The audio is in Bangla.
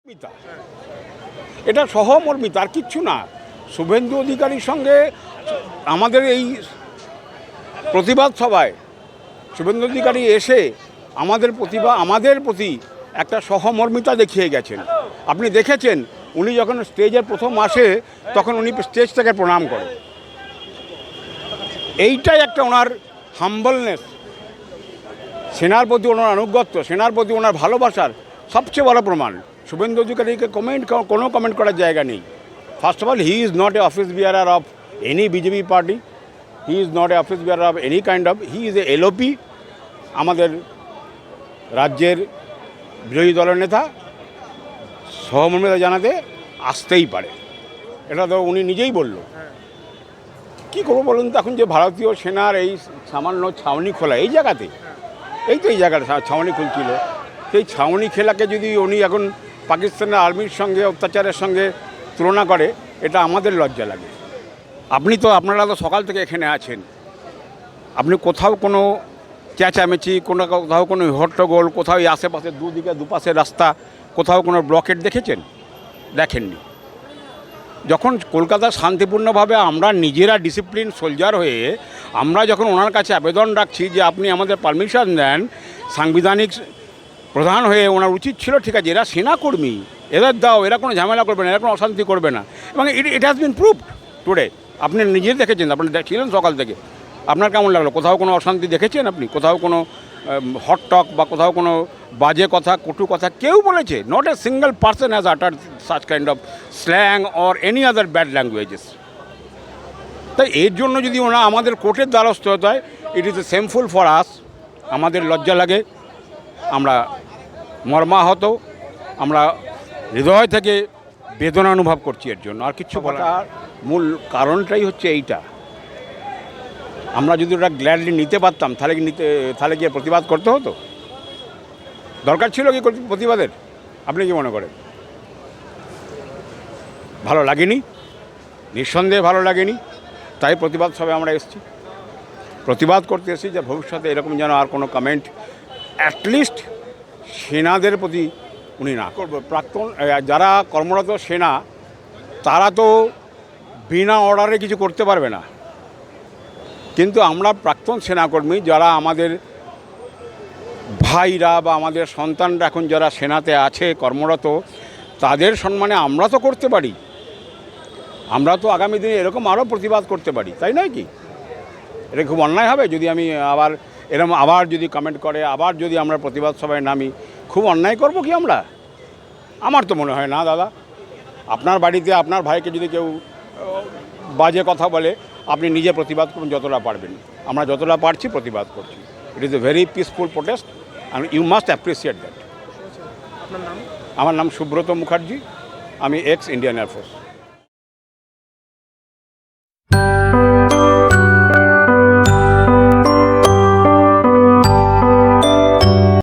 মিতা এটা সহমর্মিতা আর কিচ্ছু না। শুভেন্দু অধিকারীর সঙ্গে আমাদের এই প্রতিবাদ সভায় শুভেন্দু অধিকারী এসে আমাদের প্রতি একটা সহমর্মিতা দেখিয়ে গেছেন। আপনি দেখেছেন উনি যখন স্টেজের প্রথম আসে তখন উনি স্টেজ থেকে প্রণাম করেন। এইটাই একটা ওনার হাম্বলনেস, সেনার প্রতি ওনার আনুগত্য, সেনার প্রতি ওনার ভালোবাসার সবচেয়ে বড় প্রমাণ। শুভেন্দু অধিকারীকে কোনো কমেন্ট করার জায়গা নেই। First of all, he is not a office bearer of any BJP party, he is not a office bearer of any kind of, he is a LOP. আমাদের রাজ্যের বিরোধী দলের নেতা সহমর্মিতা জানাতে আসতেই পারে, এটা তো উনি নিজেই বলল। কী করবো বলুন তো, এখন যে ভারতীয় সেনার এই সামান্য ছাউনি খোলা এই জায়গাতে, এই জায়গাটা ছাউনি খুলছিল, সেই ছাউনি খেলাকে যদি উনি এখন পাকিস্তানের আর্মির সঙ্গে অত্যাচারের সঙ্গে তুলনা করে, এটা আমাদের লজ্জা লাগে। আপনারা তো সকাল থেকে এখানে আছেন, আপনি কোথাও কোনো চেঁচামেচি, কোথাও কোনো হট্টগোল, কোথাও এই আশেপাশে দুপাশে রাস্তা, কোথাও কোনো ব্লকেট দেখেছেন? দেখেননি। যখন কলকাতা শান্তিপূর্ণভাবে আমরা নিজেরা ডিসিপ্লিন সোলজার হয়ে আমরা যখন ওনার কাছে আবেদন রাখছি যে আপনি আমাদের পারমিশন দেন, সাংবিধানিক প্রধান হয়ে ওনার উচিত ছিল, ঠিক আছে, এরা সেনাকর্মী, এদের দাও, এরা কোনো ঝামেলা করবে না, এরা কোনো অশান্তি করবে না, এবং it has been proved today. আপনি নিজে দেখেছেন, আপনি ছিলেন সকাল থেকে, আপনার কেমন লাগলো? কোথাও কোনো অশান্তি দেখেছেন আপনি? কোথাও কোনো হট টক বা কোথাও কোনো বাজে কথা, কটু কথা কেউ বলেছে? Not a single person has uttered such kind of slang or any other bad languages. তাই এর জন্য যদি ওনা আমাদের কোর্টের দ্বারস্থ হতে হয়, ইট ইজ এ সেমফুল ফর আস। আমাদের লজ্জা লাগে, আমরা মর্মাহত, আমরা হৃদয় থেকে বেদনা অনুভব করছি এর জন্য, আর কিছু বলার মূল কারণটাই হচ্ছে এইটা। আমরা যদি ওটা গ্ল্যাডলি নিতে পারতাম, তাহলে কি প্রতিবাদ করতে হতো? দরকার ছিল কি প্রতিবাদের? আপনি কি মনে করেন? ভালো লাগেনি, নিঃসন্দেহে ভালো লাগেনি, তাই প্রতিবাদ সভায় আমরা এসেছি, প্রতিবাদ করতে এসেছি যে ভবিষ্যতে এরকম যেন আর কোনো কমেন্ট অ্যাটলিস্ট সেনাদের প্রতি উনি না করবে। প্রাক্তন যারা কর্মরত সেনা, তারা তো বিনা অর্ডারে কিছু করতে পারবে না, কিন্তু আমরা প্রাক্তন সেনাকর্মী যারা আমাদের ভাইরা বা আমাদের সন্তানরা এখন যারা সেনাতে আছে কর্মরত, তাদের সম্মানে আমরা তো করতে পারি, আমরা তো আগামী দিনে এরকম আরও প্রতিবাদ করতে পারি, তাই নয় কি? এটা খুব অন্যায় হবে যদি আমি আবার যদি কমেন্ট করে, আবার যদি আমরা প্রতিবাদ সভায় নামি, খুব অন্যায় করব কি আমরা? আমার তো মনে হয় না দাদা। আপনার বাড়িতে আপনার ভাইকে যদি কেউ বাজে কথা বলে, আপনি নিজে প্রতিবাদ করুন যতটা পারবেন। আমরা যতটা পারছি প্রতিবাদ করছি। It is a very peaceful protest and you must appreciate that. আপনার নাম? আমার নাম সুব্রত মুখার্জি, আমি এক্স ইন্ডিয়ান এয়ারফোর্স।